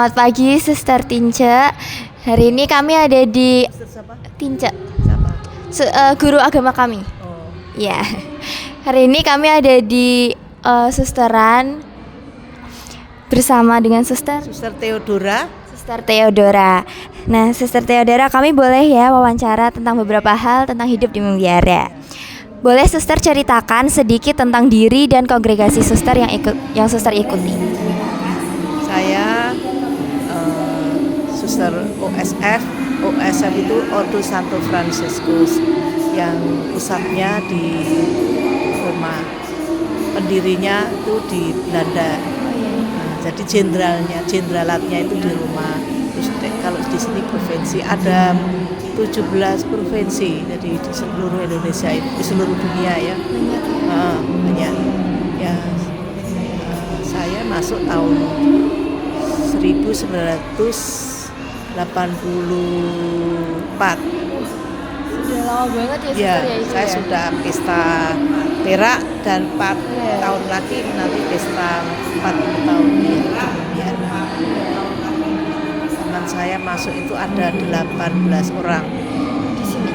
Selamat pagi, Suster Tince. Hari ini kami ada di Tince, guru agama kami. Ya, hari ini kami ada di susteran bersama dengan Suster Theodora. Suster Theodora. Nah, Suster Theodora, kami boleh ya wawancara tentang beberapa hal tentang hidup di Mutiara. Boleh Suster ceritakan sedikit tentang diri dan kongregasi Suster yang Suster ikuti? Saya Suster OSF itu Ordo Santo Fransiskus yang pusatnya di Roma, pendirinya itu di Belanda. Jadi jenderatnya itu di Roma. Terus kalau di sini provinsi ada 17 provinsi, jadi di seluruh Indonesia itu, di seluruh dunia ya. Banyak. Ya, saya masuk tahun 1984. Sudah lama banget ya, Ya, Suster, itu saya ya? sudah pesta perak dan 4 tahun lagi nanti pesta 40 tahun ya. Teman saya masuk itu ada 18 orang. Di sini.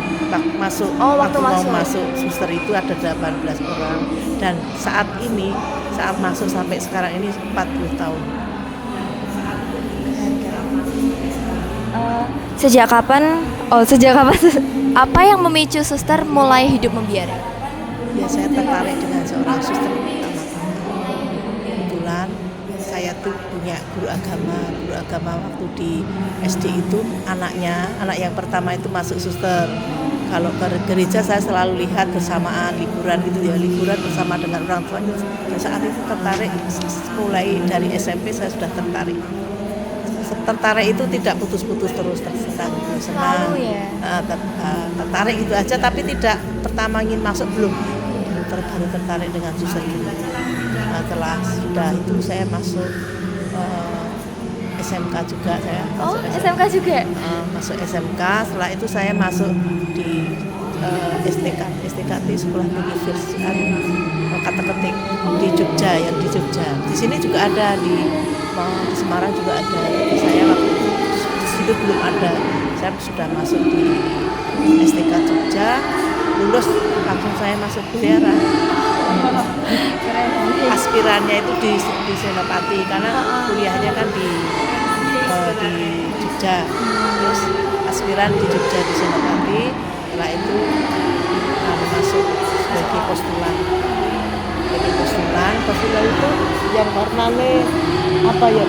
Waktu Waktu mau masuk. masuk suster itu ada 18 orang dan saat masuk sampai sekarang ini 40 tahun. Sejak kapan apa yang memicu Suster mulai hidup membiara? Ya, saya tertarik dengan seorang suster pertama-tama. Kebetulan saya tuh punya guru agama waktu di SD itu anak yang pertama itu masuk suster. Kalau ke gereja saya selalu lihat bersamaan liburan bersama dengan orang tuanya. Dan saat itu tertarik, mulai dari SMP saya sudah tertarik. Tertarik itu tidak putus-putus terus senang. Tertarik itu aja, tapi tidak pertama ingin masuk belum baru tertarik dengan suster ini. Setelah sudah itu saya masuk SMK juga saya. SMK juga? Masuk SMK, setelah itu saya masuk di STKT Sekolah Universitas Kata-ketik di Jogja. Di sini juga ada di Semarang juga ada. Jadi saya waktu itu di situ belum ada. Saya sudah masuk di STK Jogja, lulus langsung saya masuk Mutiara. Aspirannya itu di Senopati karena kuliahnya kan di Jogja. Terus aspiran di Jogja di Senopati. Setelah itu masuk sebagai postulan. Postulan itu yang warnanya apa ya?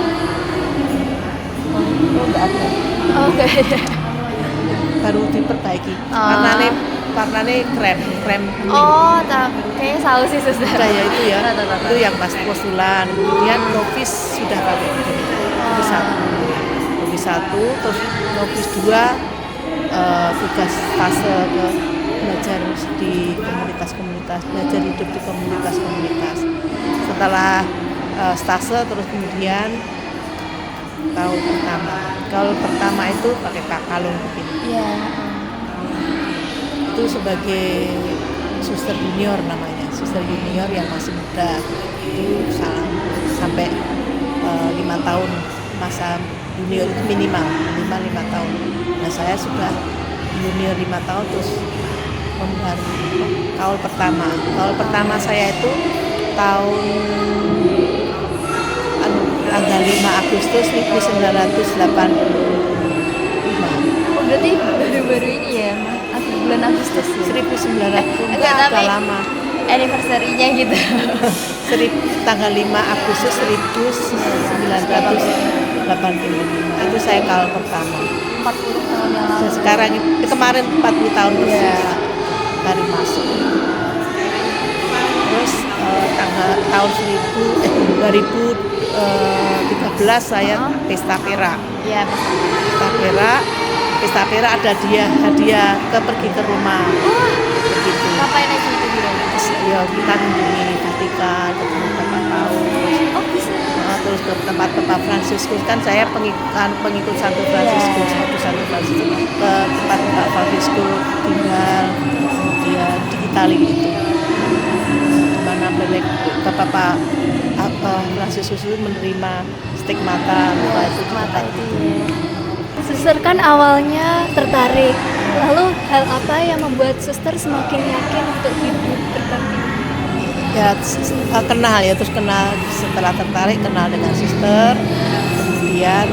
Enggak ada. Oke. Baru diperbaiki. Warnanya krem kuning. Kayaknya salah sih Suster. Ya itu ya. Itu yang pas postulan. Kemudian novis sudah pakai novis 1, terus novis 2 tugas fase ke belajar di komunitas, belajar hidup di komunitas. Setelah stase terus kemudian tahun pertama itu pakai kalung begini. Iya. Itu sebagai suster junior namanya, suster junior yang masih muda. Itu sampai 5 tahun masa junior itu minimal 5 tahun. Nah, saya sudah junior 5 tahun terus membaru kaul pertama saya itu tahun tanggal 5 Agustus 1985. Berarti baru-baru ini ya, bulan Agustus ya? 1900 tapi lama. Anniversary-nya gitu. Tanggal 5 Agustus 1985 itu saya kaul pertama. 40 tahun yang lalu. Dan sekarang kemarin 40 tahun baru masuk. Terus tahun 2013 saya pesta perak. Iya, Pesta perak ada hadiah pergi ke rumah. Begitu. Ngapain aja itu bilang? Ya, kita kunjungi Vatikan, ketemu Bapak Paus. Bisa. Terus ke tempat-tempat Fransiskus, kan saya pengikut Santo Fransiskus, Santo Fransiskus, ke tempat-tempat Fransiskus tinggal kemudian di Italia itu. Mana Bapak Fransiskus itu menerima stigmata luka itu Mata itu ya. Suster kan awalnya tertarik, lalu hal apa yang membuat suster semakin yakin untuk hidup berdampingan? ya kenal ya, terus kenal, setelah tertarik kenal dengan suster, kemudian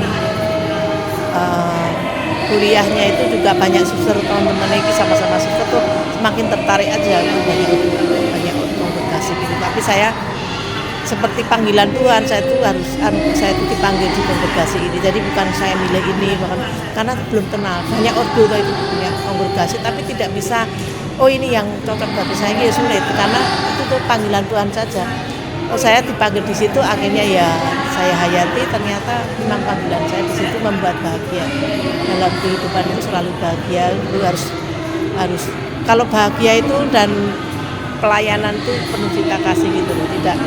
kuliahnya itu juga banyak suster, teman-teman lagi sama-sama suster tuh semakin tertarik aja, banyak kongregasi gitu. Tapi saya seperti panggilan Tuhan, saya itu dipanggil di kongregasi ini. Jadi bukan saya milih ini, bahkan karena belum kenal. Banyak ordo itu punya kongregasi, tapi tidak bisa. Oh ini yang cocok bagi saya, ya sulit karena itu tuh panggilan Tuhan saja. Oh saya dipanggil di situ, akhirnya ya saya hayati. Ternyata memang panggilan saya di situ membuat bahagia. Dalam kehidupan itu selalu bahagia. Itu harus kalau bahagia itu dan pelayanan itu penuh cinta kasih gitu loh, tidak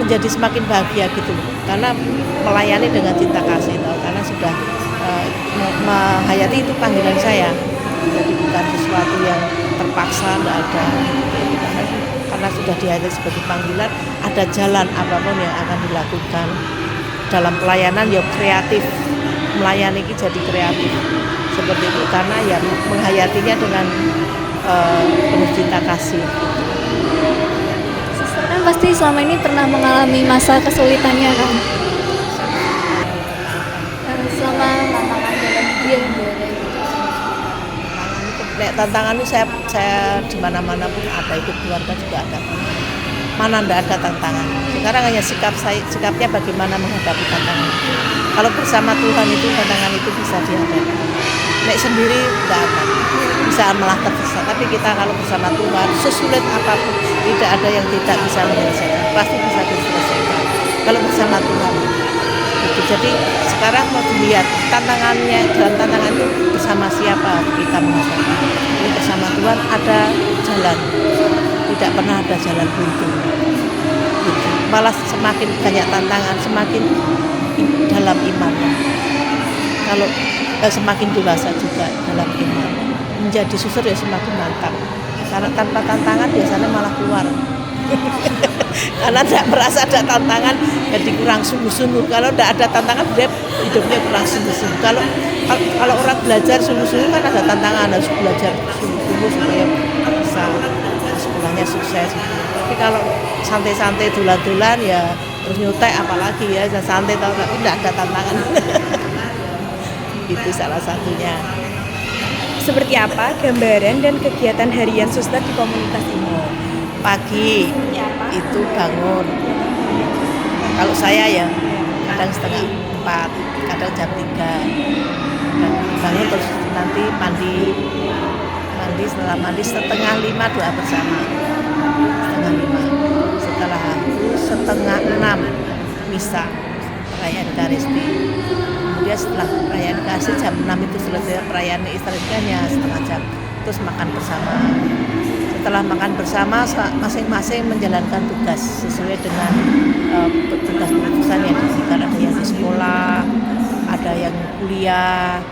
menjadi semakin bahagia gitu loh, karena melayani dengan cinta kasih itu, karena sudah menghayati itu panggilan saya, jadi bukan sesuatu yang terpaksa, tidak ada, karena sudah dihayati sebagai panggilan. Ada jalan apapun yang akan dilakukan dalam pelayanan ya kreatif, melayani ini jadi kreatif seperti itu, karena ya menghayatinya dengan penuh cinta kasih. Suster kan pasti selama ini pernah mengalami masa kesulitannya kan? Selama dia tantangan itu saya di mana-mana pun ada, ikut keluarga juga ada. Mana tidak ada tantangan. Sekarang hanya sikapnya bagaimana menghadapi tantangan. Kalau bersama Tuhan itu tantangan itu bisa dihadapi. Nek sendiri tidak akan bisa malah tersesat. Tapi kita kalau bersama Tuhan, sesulit apapun, tidak ada yang tidak bisa menyelesaikan. Pasti bisa diselesaikan. Kalau bersama Tuhan. Gitu. Jadi sekarang mau dilihat tantangannya, dalam tantangan itu bersama siapa kita menghadapi. Ini bersama Tuhan ada jalan. Tidak pernah ada jalan buntu. Gitu. Malah semakin banyak tantangan, semakin dalam imannya. Kalau semakin dewasa juga dalam iman, menjadi suster ya semakin mantap, karena tanpa tantangan biasanya malah keluar. Karena tidak merasa ada tantangan, jadi kurang sungguh-sungguh. Kalau tidak ada tantangan, dia hidupnya kurang sungguh-sungguh. Kalau orang belajar sungguh-sungguh kan ada tantangan, harus belajar sungguh-sungguh supaya bisa sekolahnya sukses. Tapi kalau santai-santai dulan-dulan ya terus nyutek apalagi ya, santai tapi tidak ada tantangan. Itu salah satunya. Seperti apa gambaran dan kegiatan harian suster di komunitas ini? Pagi itu bangun, kalau saya ya kadang 3:30, kadang jam 3, bangun terus nanti mandi, setelah mandi 4:30 doa bersama, 5:30, setelah itu 5:30 misa perayaan Ekaristi. Kemudian setelah perayaan Ekaristi jam 6 itu selesai perayaan Ekaristinya, setengah jam terus makan bersama. Setelah makan bersama masing-masing menjalankan tugas sesuai dengan tugas perutusan yang diberikan. Ada yang di sekolah, ada yang kuliah,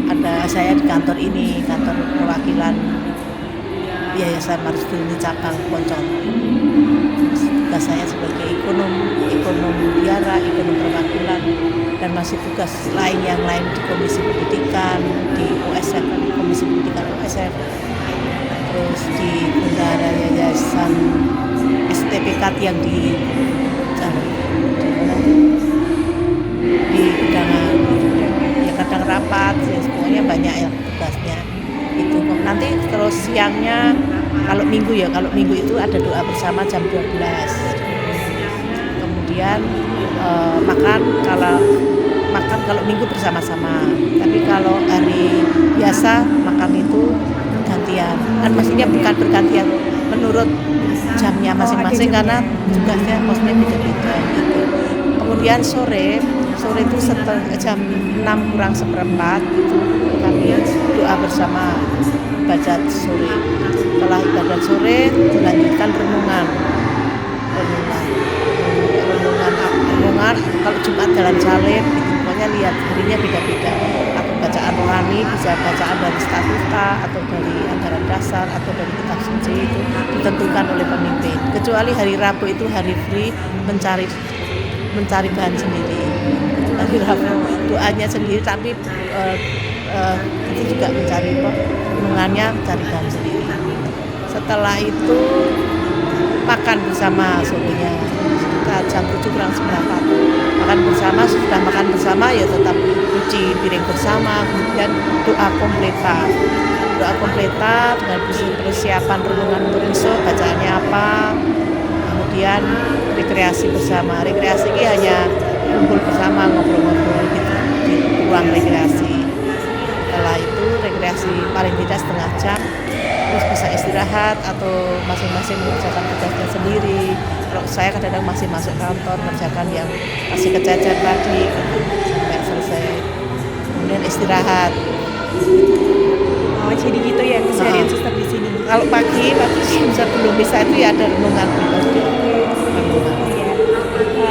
ada saya di kantor ini, kantor perwakilan Yayasan Maristuni Cabang Poncol. Tugas saya sebagai ekonom biara, ekonom perwakilan, dan masih tugas lain yang lain di Komisi Pendidikan, di OSF, Komisi Pendidikan OSF, terus di bendahara Yayasan STPK yang di undangan, ya kadang rapat, ya semuanya banyak ya tugasnya. Itu nanti terus siangnya kalau minggu itu ada doa bersama jam 12. Kemudian makan kalau minggu bersama-sama. Tapi kalau hari biasa makan itu gantian. Kan maksudnya bukan bergantian menurut jamnya masing-masing karena tugasnya maksudnya beda-beda gitu. Kemudian sore itu jam 6:kurang 1/4 itu kami doa bersama ibadat sore. Setelah ibadat sore dilanjutkan renungan. Kalau Jumat jalan salib gitu, pokoknya lihat harinya beda-beda. Atau bacaan rohani, bisa bacaan dari statuta atau dari anggaran dasar. besar atau dari kitab suci itu ditentukan oleh pemimpin. Kecuali hari Rabu itu hari free mencari bahan sendiri. Hari Rabu doanya sendiri, tapi itu juga mencari renungannya, mencari bahan sendiri. Setelah itu makan bersama sorenya, sekitar jam 7 kurang seperempat. Makan bersama, sudah makan bersama ya tetap cuci piring bersama, kemudian doa kompleta. Doa kompleta dengan persiapan renungan untuk besok, bacaannya apa, kemudian rekreasi bersama. Rekreasi ini hanya kumpul bersama, ngobrol-ngobrol gitu di ruang rekreasi. Setelah itu rekreasi paling tidak setengah jam, terus bisa istirahat atau masing-masing mengerjakan tugasnya sendiri. Kalau saya kadang-kadang masih masuk kantor mengerjakan yang masih kececer tadi sampai selesai, kemudian istirahat. Oh, jadi gitu ya keseharian suster di sini. Kalau pagi sebelum bisa itu ya ada renungan pribadi.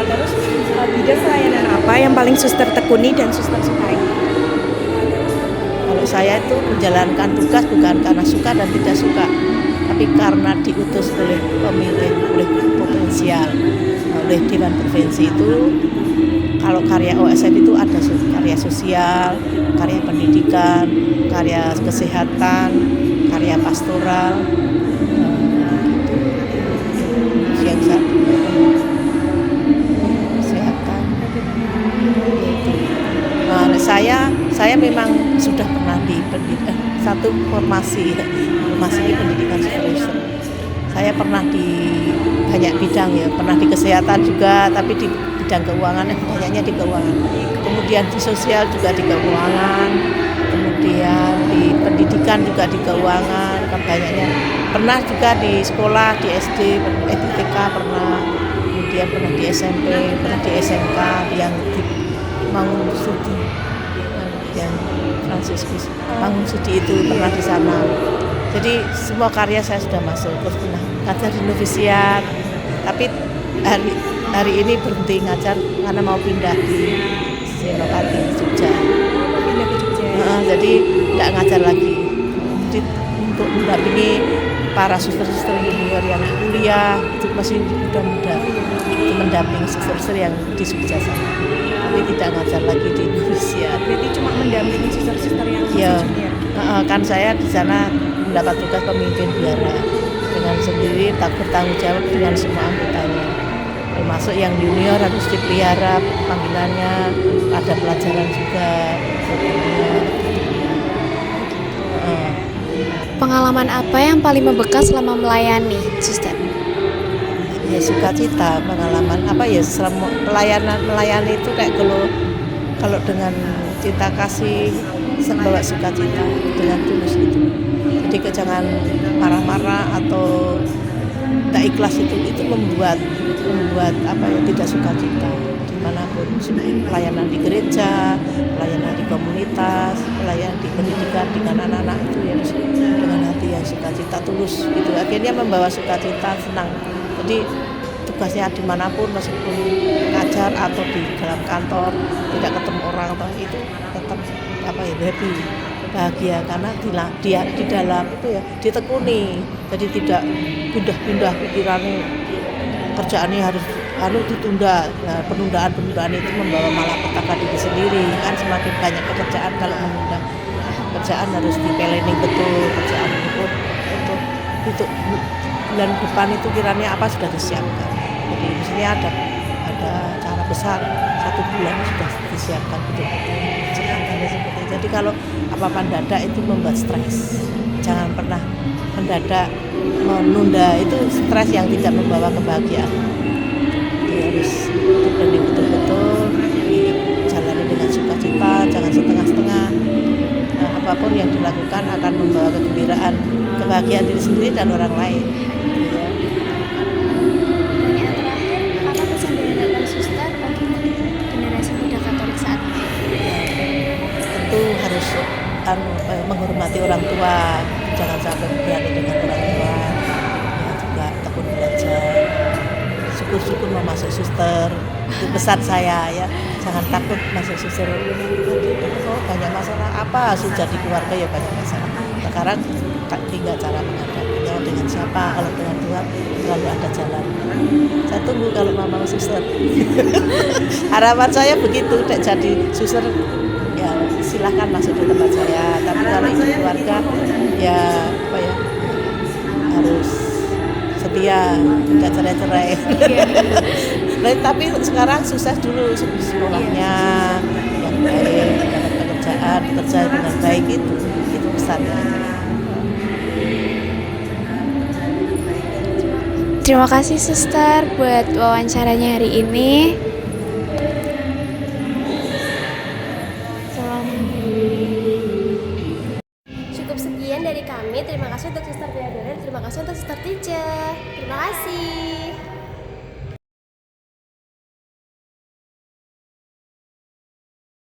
Terus bidang pelayanan apa yang paling suster tekuni dan suster sukai? Kalau saya itu menjalankan tugas bukan karena suka dan tidak suka, tapi karena diutus oleh pemimpin, oleh potensial, oleh Dewan Provinsi itu. Kalau karya OSF itu ada karya sosial, karya pendidikan, karya kesehatan, karya pastoral, yang satu kesehatan. Nah, saya memang sudah pernah di satu formasi di pendidikan suster. Saya pernah di banyak bidang ya, pernah di kesehatan juga, tapi di bidang keuangan, banyaknya di keuangan. Kemudian di sosial juga di keuangan, kemudian di pendidikan juga di keuangan, banyaknya. Pernah juga di sekolah, di SD, di TK pernah, kemudian pernah di SMP, pernah di SMK yang di Mangunsudi, yang Fransiskus Mangunsudi itu pernah di sana. Jadi semua karya saya sudah masuk. Terus pernah ngajar di novisiat, tapi hari ini berhenti ngajar karena mau pindah di Senopati, Jogja. Pindah ke Jogja. Jadi tidak ngajar lagi. Jadi untuk mendampingi para suster-suster junior yang kuliah, itu masih muda-muda, itu mendampingi suster-suster yang di Jogja sana. Tapi tidak ngajar lagi di novisiat. Berarti cuma mendampingi suster-suster yang masih Ya, junior. kan saya di sana mendapat tugas pemimpin biara dengan sendiri, tak bertanggung jawab dengan semua anggotanya. Termasuk yang junior harus dipelihara panggilannya, ada pelajaran juga. Pengalaman apa yang paling membekas selama melayani, suster? Ya sukacita, pengalaman apa ya, selama melayani itu kayak kalau dengan cinta kasih bawa sukacita dengan tulus itu. Jadi jangan marah-marah atau tak ikhlas, itu membuat apa ya, tidak sukacita dimanapun. Pelayanan di gereja, pelayanan di komunitas, pelayanan di pendidikan dengan anak-anak itu ya harus dengan hati yang sukacita, tulus itu akhirnya membawa sukacita, senang. Jadi tugasnya dimanapun, meskipun ngajar atau di dalam kantor tidak ketemu orang atau itu tetap apa ya, happy, bahagia karena di dalam itu ya ditekuni. Jadi tidak pindah-pindah pikirannya, kerjaannya harus ditunda. Nah, penundaan itu membawa malapetaka diri sendiri. Kan semakin banyak pekerjaan kalau menunda. Kerjaan harus di-planning betul, kerjaan untuk bulan depan itu kiranya apa sudah disiapkan. Jadi di sini ada cara besar, 1 bulan sudah disiapkan betul-betul. Seperti itu. Jadi kalau apa-apa mendadak itu membuat stres. Jangan pernah mendadak menunda, itu stres yang tidak membawa kebahagiaan. Jadi harus di-planning betul-betul, dijalani dengan sukacita, jangan setengah-setengah. Nah, apapun yang dilakukan akan membawa kegembiraan, kebahagiaan diri sendiri dan orang lain. Apa pesan dari Bapak Suster untuk generasi muda Katolik saat ini? Tentu harus menghormati orang tua, jangan sampai berani dengan orang tua. Ya, juga tekun belajar, syukur-syukur mau masuk suster, itu pesan saya ya. Jangan takut masuk suster. Banyak masalah apa sudah di keluarga ya, banyak masalah. Sekarang tinggal cara menghadapinya dengan siapa. Kalau dengan Tuhan selalu ada jalan. Saya tunggu kalau mama suster. Harapan saya begitu, dek jadi suster ya silahkan masuk di tempat saya. Tapi kalau ikut keluarga ya apa ya harus setia, nggak cerai-cerai. Nah, tapi sekarang sukses dulu sekolahnya yang baik, dapat pekerjaan, bekerja dengan baik itu pesannya. Terima kasih suster buat wawancaranya hari ini. Cukup sekian dari kami. Terima kasih untuk Suster Theodora, terima kasih untuk Suster Tince. Terima kasih.